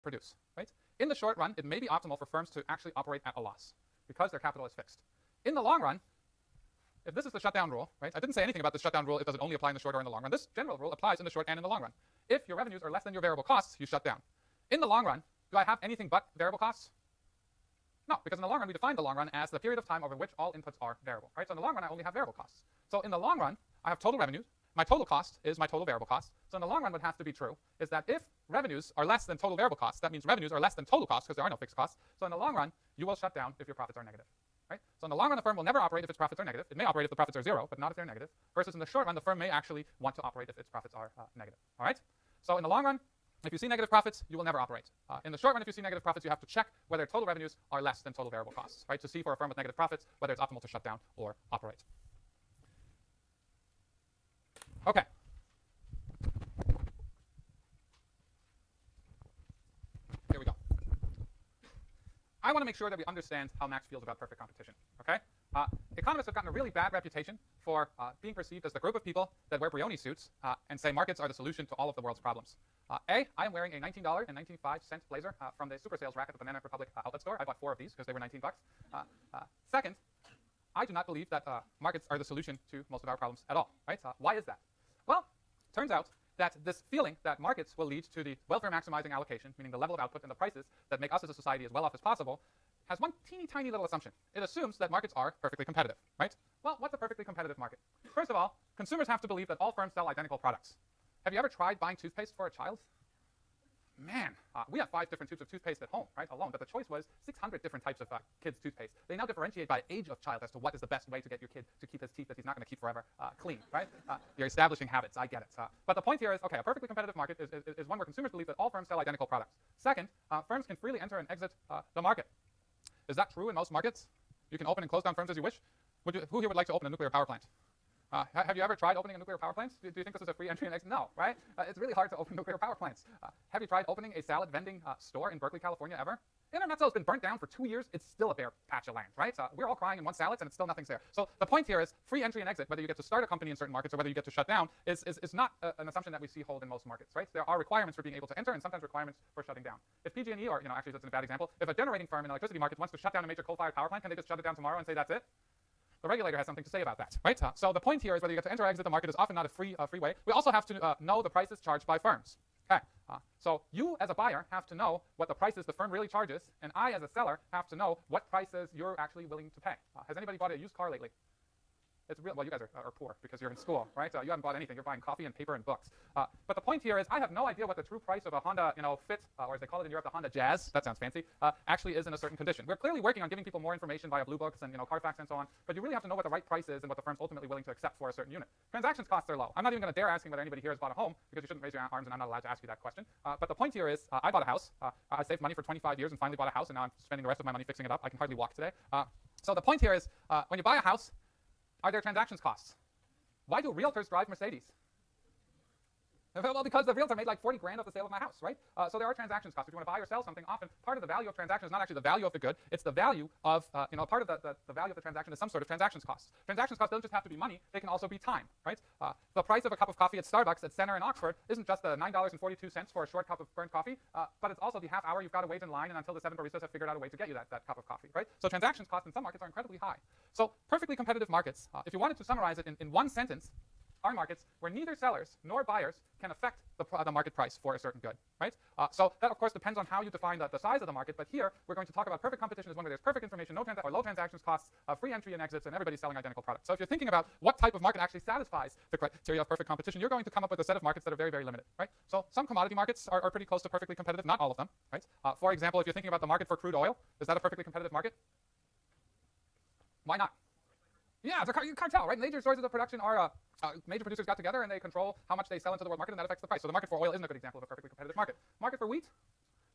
produce, right? In the short run, it may be optimal for firms to actually operate at a loss because their capital is fixed. In the long run, if this is the shutdown rule, right? I didn't say anything about the shutdown rule. It doesn't only apply in the short or in the long run. This general rule applies in the short and in the long run. If your revenues are less than your variable costs, you shut down. In the long run, do I have anything but variable costs? No, because in the long run, we define the long run as the period of time over which all inputs are variable, right? So in the long run, I only have variable costs. So in the long run, I have total revenues. My total cost is my total variable cost. So in the long run, what has to be true is that if revenues are less than total variable costs, that means revenues are less than total costs because there are no fixed costs. So in the long run, you will shut down if your profits are negative. Right? So in the long run, the firm will never operate if its profits are negative. It may operate if the profits are zero, but not if they're negative. Versus in the short run, the firm may actually want to operate if its profits are negative. All right? So in the long run, if you see negative profits, you will never operate. In the short run, if you see negative profits, you have to check whether total revenues are less than total variable costs, right? To see for a firm with negative profits whether it's optimal to shut down or operate. Okay. Here we go. I want to make sure that we understand how Max feels about perfect competition, okay? Economists have gotten a really bad reputation for being perceived as the group of people that wear Brioni suits and say markets are the solution to all of the world's problems. I am wearing a $19.95 blazer from the super sales rack at the Banana Republic outlet store. I bought 4 of these because they were 19 bucks. Second, I do not believe that markets are the solution to most of our problems at all, right? Why is that? Well, turns out that this feeling that markets will lead to the welfare maximizing allocation, meaning the level of output and the prices that make us as a society as well off as possible, has one teeny tiny little assumption. It assumes that markets are perfectly competitive, right? Well, what's a perfectly competitive market? First of all, consumers have to believe that all firms sell identical products. Have you ever tried buying toothpaste for a child? Man, we have 5 different tubes of toothpaste at home, right, alone, but the choice was 600 different types of kids' toothpaste. They now differentiate by age of child as to what is the best way to get your kid to keep his teeth that he's not going to keep forever clean, right? You're establishing habits, I get it. But the point here is, okay, a perfectly competitive market is one where consumers believe that all firms sell identical products. Second, firms can freely enter and exit the market. Is that true in most markets? You can open and close down firms as you wish? Who here would like to open a nuclear power plant? Have you ever tried opening a nuclear power plant? Do you think this is a free entry and exit? No, right? It's really hard to open nuclear power plants. Have you tried opening a salad vending store in Berkeley, California ever? Intermezzo has been burnt down for 2 years. It's still a bare patch of land, right? We're all crying and want salads, and it's still nothing's there. So the point here is free entry and exit, whether you get to start a company in certain markets or whether you get to shut down, is not an assumption that we see hold in most markets, right? There are requirements for being able to enter and sometimes requirements for shutting down. If PG&E, or actually that's a bad example, if a generating firm in electricity markets wants to shut down a major coal-fired power plant, can they just shut it down tomorrow and say that's it? The regulator has something to say about that, right? So the point here is whether you get to enter or exit the market is often not a free way. We also have to know the prices charged by firms. Okay, so you as a buyer have to know what the prices the firm really charges, and I as a seller have to know what prices you're actually willing to pay. Has anybody bought a used car lately? It's real. Well, you guys are poor because you're in school, right? You haven't bought anything. You're buying coffee and paper and books. But the point here is I have no idea what the true price of a Honda, Fit, or as they call it in Europe, the Honda Jazz, that sounds fancy, actually is in a certain condition. We're clearly working on giving people more information via Blue Books and Carfax and so on, but you really have to know what the right price is and what the firm's ultimately willing to accept for a certain unit. Transactions costs are low. I'm not even going to dare asking whether anybody here has bought a home because you shouldn't raise your arms and I'm not allowed to ask you that question. But the point here is I bought a house. I saved money for 25 years and finally bought a house, and now I'm spending the rest of my money fixing it up. I can hardly walk today. So the point here is when you buy a house, are there transactions costs? Why do realtors drive Mercedes? Well, because the realtor made like 40 grand off the sale of my house, right? So there are transactions costs. If you want to buy or sell something, often part of the value of transaction is not actually the value of the good. It's the value of, part of the value of the transaction is some sort of transactions costs. Transactions costs don't just have to be money. They can also be time, right? The price of a cup of coffee at Starbucks at Center in Oxford isn't just the $9.42 for a short cup of burnt coffee, but it's also the half hour you've got to wait in line and until the 7 baristas have figured out a way to get you that cup of coffee, right? So transactions costs in some markets are incredibly high. So perfectly competitive markets, if you wanted to summarize it in one sentence, are markets where neither sellers nor buyers can affect the market price for a certain good, right? So that, of course, depends on how you define the size of the market. But here, we're going to talk about perfect competition as one where there's perfect information, or low transactions costs, free entry and exits, and everybody's selling identical products. So if you're thinking about what type of market actually satisfies the criteria of perfect competition, you're going to come up with a set of markets that are very, very limited, right? So some commodity markets are pretty close to perfectly competitive, not all of them, right? For example, if you're thinking about the market for crude oil, is that a perfectly competitive market? Why not? Yeah, it's a cartel, right? Major sources of production are major producers got together and they control how much they sell into the world market, and that affects the price. So the market for oil isn't a good example of a perfectly competitive market. Market for wheat,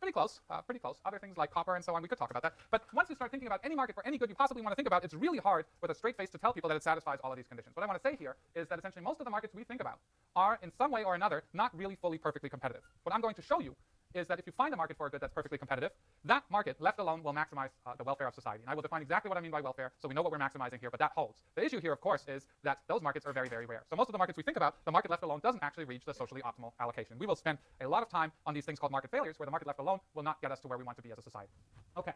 pretty close, pretty close. Other things like copper and so on, we could talk about that. But once you start thinking about any market for any good you possibly want to think about, it's really hard with a straight face to tell people that it satisfies all of these conditions. What I want to say here is that essentially most of the markets we think about are in some way or another not really fully perfectly competitive. What I'm going to show you is that if you find a market for a good that's perfectly competitive, that market, left alone, will maximize the welfare of society. And I will define exactly what I mean by welfare, so we know what we're maximizing here, but that holds. The issue here, of course, is that those markets are very, very rare. So most of the markets we think about, the market left alone doesn't actually reach the socially optimal allocation. We will spend a lot of time on these things called market failures, where the market left alone will not get us to where we want to be as a society. Okay.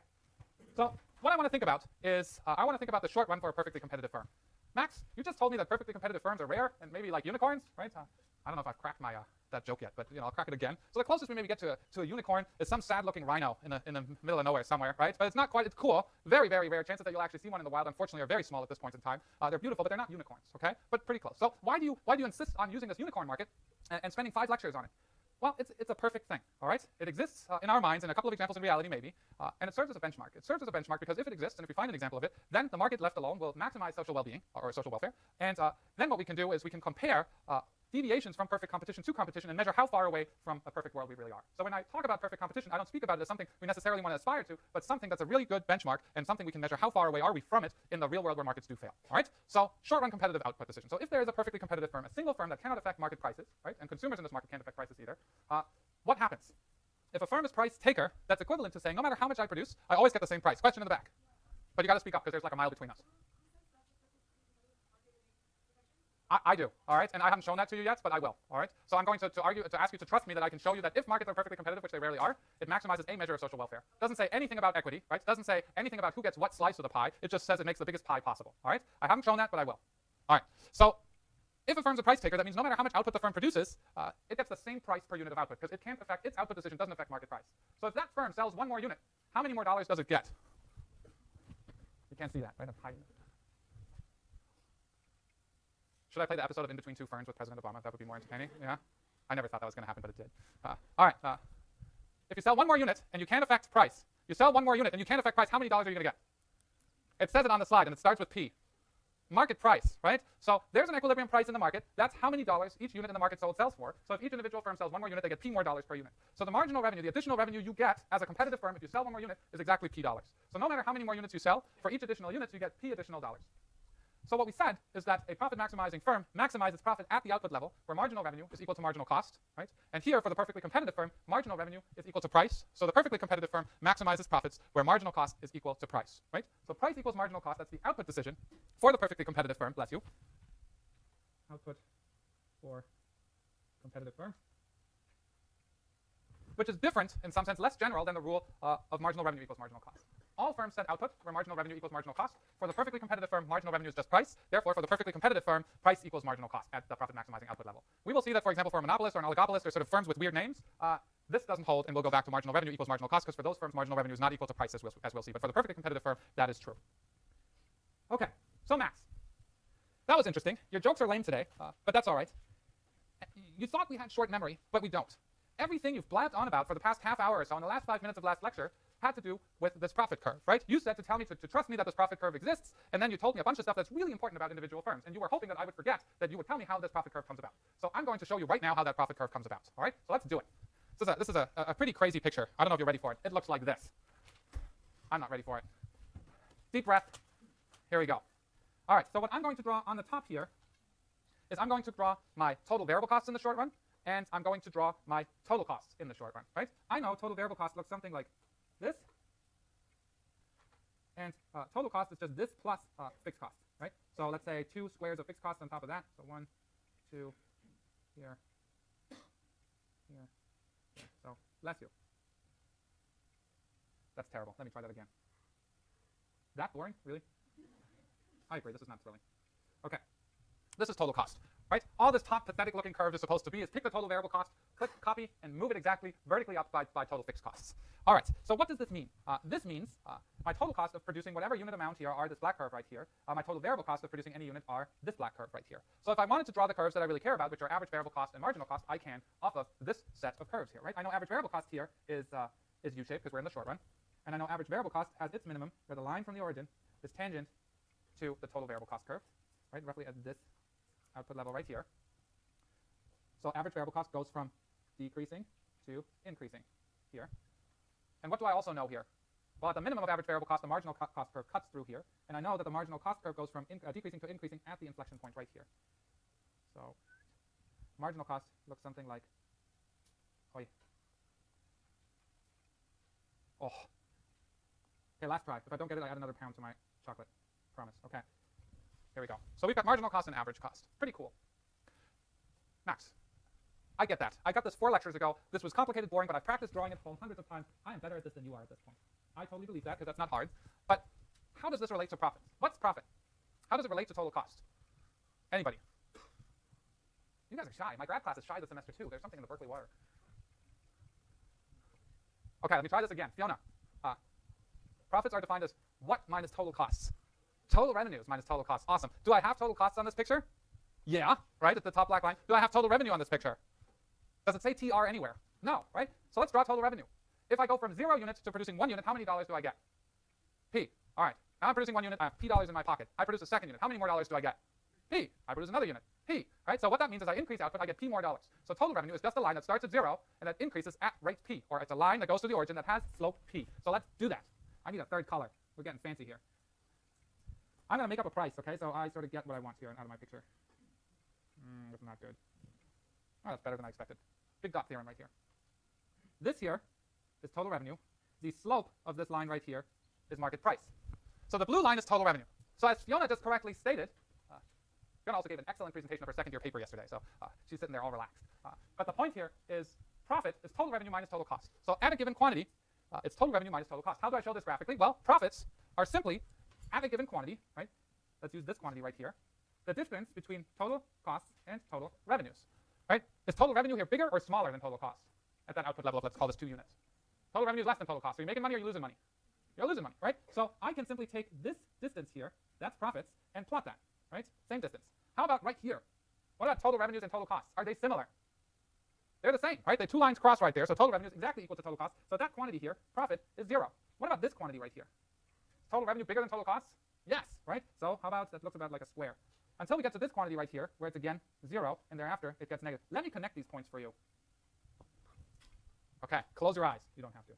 So what I want to think about is, I want to think about the short run for a perfectly competitive firm. Max, you just told me that perfectly competitive firms are rare and maybe like unicorns, right? I don't know if I've cracked my that joke yet, but I'll crack it again. So the closest we maybe get to a unicorn is some sad-looking rhino in the middle of nowhere somewhere, right? But it's not quite. It's cool. Very, very rare. Chances that you'll actually see one in the wild, unfortunately, are very small at this point in time. They're beautiful, but they're not unicorns, okay? But pretty close. So why do you insist on using this unicorn market and spending 5 lectures on it? Well, it's a perfect thing, all right? It exists in our minds in a couple of examples in reality, maybe, and it serves as a benchmark. It serves as a benchmark because if it exists, and if we find an example of it, then the market left alone will maximize social well-being or social welfare, and then what we can do is we can compare deviations from perfect competition to competition and measure how far away from a perfect world we really are. So when I talk about perfect competition, I don't speak about it as something we necessarily want to aspire to, but something that's a really good benchmark and something we can measure how far away are we from it in the real world where markets do fail. All right? So short-run competitive output decision. So if there is a perfectly competitive firm, a single firm that cannot affect market prices, right, and consumers in this market can't affect prices either, what happens? If a firm is price taker, that's equivalent to saying no matter how much I produce, I always get the same price. Question in the back. But you got to speak up because there's like a mile between us. I do, all right? And I haven't shown that to you yet, but I will, all right? So I'm going to ask you to trust me that I can show you that if markets are perfectly competitive, which they rarely are, it maximizes a measure of social welfare. It doesn't say anything about equity, right? It doesn't say anything about who gets what slice of the pie. It just says it makes the biggest pie possible, all right? I haven't shown that, but I will. All right, so if a firm's a price taker, that means no matter how much output the firm produces, it gets the same price per unit of output because it can't affect its output decision doesn't affect market price. So if that firm sells 1 more unit, how many more dollars does it get? You can't see that, right? I'm hiding it. Should I play the episode of In Between Two Ferns with President Obama? That would be more entertaining. Yeah? I never thought that was going to happen, but it did. All right. If you sell 1 more unit and you can't affect price, you sell 1 more unit and you can't affect price, how many dollars are you going to get? It says it on the slide, and it starts with P. Market price, right? So there's an equilibrium price in the market. That's how many dollars each unit in the market sold sells for. So if each individual firm sells 1 more unit, they get P more dollars per unit. So the marginal revenue, the additional revenue you get as a competitive firm if you sell 1 more unit is exactly P dollars. So no matter how many more units you sell, for each additional unit, you get P additional dollars. So what we said is that a profit-maximizing firm maximizes profit at the output level, where marginal revenue is equal to marginal cost, right? And here, for the perfectly competitive firm, marginal revenue is equal to price. So the perfectly competitive firm maximizes profits, where marginal cost is equal to price, right? So price equals marginal cost. That's the output decision for the perfectly competitive firm. Bless you. Output for competitive firm, which is different, in some sense, less general than the rule of marginal revenue equals marginal cost. All firms set output where marginal revenue equals marginal cost. For the perfectly competitive firm, marginal revenue is just price. Therefore, for the perfectly competitive firm, price equals marginal cost at the profit-maximizing output level. We will see that, for example, for a monopolist or an oligopolist or sort of firms with weird names, this doesn't hold, and we'll go back to marginal revenue equals marginal cost, because for those firms, marginal revenue is not equal to price, as we'll see. But for the perfectly competitive firm, that is true. Okay, so Max, that was interesting. Your jokes are lame today, but that's all right. You thought we had short memory, but we don't. Everything you've blabbed on about for the past half hour or so in the last 5 minutes of last lecture had to do with this profit curve, right? You said to tell me to trust me that this profit curve exists, and then you told me a bunch of stuff that's really important about individual firms, and you were hoping that I would forget that you would tell me how this profit curve comes about. So I'm going to show you right now how that profit curve comes about, all right? So let's do it. This is a pretty crazy picture. I don't know if you're ready for it. It looks like this. I'm not ready for it. Deep breath. Here we go. All right, so what I'm going to draw on the top here is I'm going to draw my total variable costs in the short run, and I'm going to draw my total costs in the short run, right? I know total variable cost looks something like this, and total cost is just this plus fixed cost, right? So let's say 2 squares of fixed cost on top of that. So 1, 2, here, here. So bless you. That's terrible. Let me try that again. That boring? Really? I agree. This is not thrilling. Okay. This is total cost, right? All this top pathetic-looking curve is supposed to be is pick the total variable cost, click copy, and move it exactly vertically up by total fixed costs. All right, so what does this mean? This means my total cost of producing whatever unit amount here are this black curve right here. My total variable cost of producing any unit are this black curve right here. So if I wanted to draw the curves that I really care about, which are average variable cost and marginal cost, I can off of this set of curves here, right? I know average variable cost here is U-shaped because we're in the short run. And I know average variable cost has its minimum, where the line from the origin is tangent to the total variable cost curve, right? Roughly at this output level right here. So average variable cost goes from decreasing to increasing here. And what do I also know here? Well, at the minimum of average variable cost, the marginal cost curve cuts through here. And I know that the marginal cost curve goes from decreasing to increasing at the inflection point right here. So marginal cost looks something like, Oh. Okay, last try. If I don't get it, I add another pound to my chocolate. Promise. Okay. Here we go. So we've got marginal cost and average cost. Pretty cool. Max, I get that. I got this 4 lectures ago. This was complicated, boring, but I've practiced drawing it home hundreds of times. I am better at this than you are at this point. I totally believe that because that's not hard. But how does this relate to profit? What's profit? How does it relate to total cost? Anybody? You guys are shy. My grad class is shy this semester too. There's something in the Berkeley water. Okay, let me try this again. Fiona, profits are defined as what minus total costs? Total revenues minus total costs. Awesome. Do I have total costs on this picture? Yeah, right, at the top black line. Do I have total revenue on this picture? Does it say TR anywhere? No, right? So let's draw total revenue. If I go from 0 units to producing 1 unit, how many dollars do I get? P. All right. Now I'm producing 1 unit. I have P dollars in my pocket. I produce a second unit. How many more dollars do I get? P. I produce another unit. P. Right? So what that means is I increase output, I get P more dollars. So total revenue is just a line that starts at 0 and that increases at rate P, or it's a line that goes to the origin that has slope P. So let's do that. I need a third color. We're getting fancy here. I'm going to make up a price, okay? So I sort of get what I want here out of my picture. That's not good. Oh, that's better than I expected. Big dot theorem right here. This here is total revenue. The slope of this line right here is market price. So the blue line is total revenue. So as Fiona just correctly stated, Fiona also gave an excellent presentation of her second year paper yesterday, so she's sitting there all relaxed. But the point here is profit is total revenue minus total cost. So at a given quantity, it's total revenue minus total cost. How do I show this graphically? Well, profits are simply at a given quantity, right? Let's use this quantity right here. The difference between total costs and total revenues, right? Is total revenue here bigger or smaller than total cost at that output level of, let's call this 2 units? Total revenue is less than total cost. Are you making money or are you losing money? You're losing money, right? So I can simply take this distance here, that's profits, and plot that, right? Same distance. How about right here? What about total revenues and total costs? Are they similar? They're the same, right? The 2 lines cross right there, so total revenue is exactly equal to total cost. So that quantity here, profit, is 0. What about this quantity right here? Is total revenue bigger than total costs? Yes, right? So how about, that looks about like a square. Until we get to this quantity right here, where it's again 0, and thereafter it gets negative. Let me connect these points for you. Okay, close your eyes. You don't have to.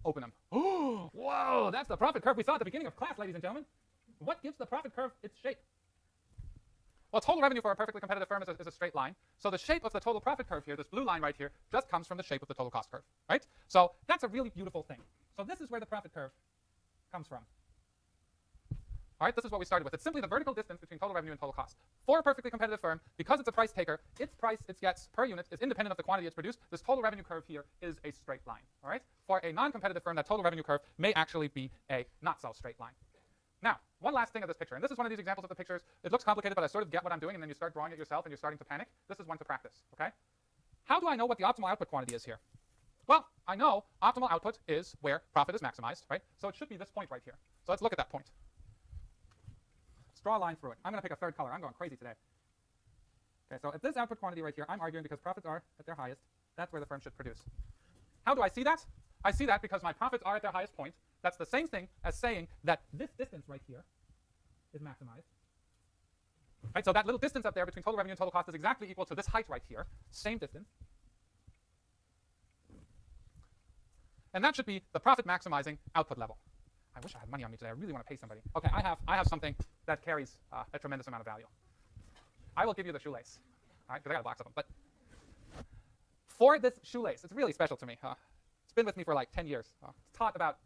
Open them. Oh, whoa, that's the profit curve we saw at the beginning of class, ladies and gentlemen. What gives the profit curve its shape? Well, total revenue for a perfectly competitive firm is a straight line. So the shape of the total profit curve here, this blue line right here, just comes from the shape of the total cost curve, right? So that's a really beautiful thing. So this is where the profit curve comes from. All right, this is what we started with. It's simply the vertical distance between total revenue and total cost. For a perfectly competitive firm, because it's a price taker, its price it gets per unit is independent of the quantity it's produced. This total revenue curve here is a straight line. All right? For a non-competitive firm, that total revenue curve may actually be a not-so-straight line. Now, one last thing of this picture, and this is one of these examples of the pictures. It looks complicated, but I sort of get what I'm doing, and then you start drawing it yourself, and you're starting to panic. This is one to practice, okay? How do I know what the optimal output quantity is here? Well, I know optimal output is where profit is maximized, right? So it should be this point right here. So let's look at that point. Let's draw a line through it. I'm going to pick a third color. I'm going crazy today. Okay, so at this output quantity right here, I'm arguing because profits are at their highest. That's where the firm should produce. How do I see that? I see that because my profits are at their highest point. That's the same thing as saying that this distance right here is maximized. Right, so that little distance up there between total revenue and total cost is exactly equal to this height right here. Same distance. And that should be the profit maximizing output level. I wish I had money on me today. I really want to pay somebody. Okay, I have something that carries a tremendous amount of value. I will give you the shoelace. All right, because I got a box of them. But for this shoelace, it's really special to me. It's been with me for like 10 years. It's taught about,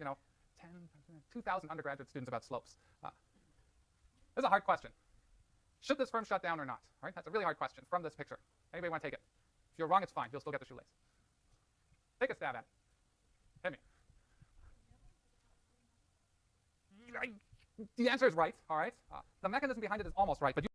2,000 undergraduate students about slopes. This is a hard question. Should this firm shut down or not? All right, that's a really hard question from this picture. Anybody want to take it? If you're wrong, it's fine. You'll still get the shoelace. Take a stab at it. Hit me. The answer is right. All right. The mechanism behind it is almost right, but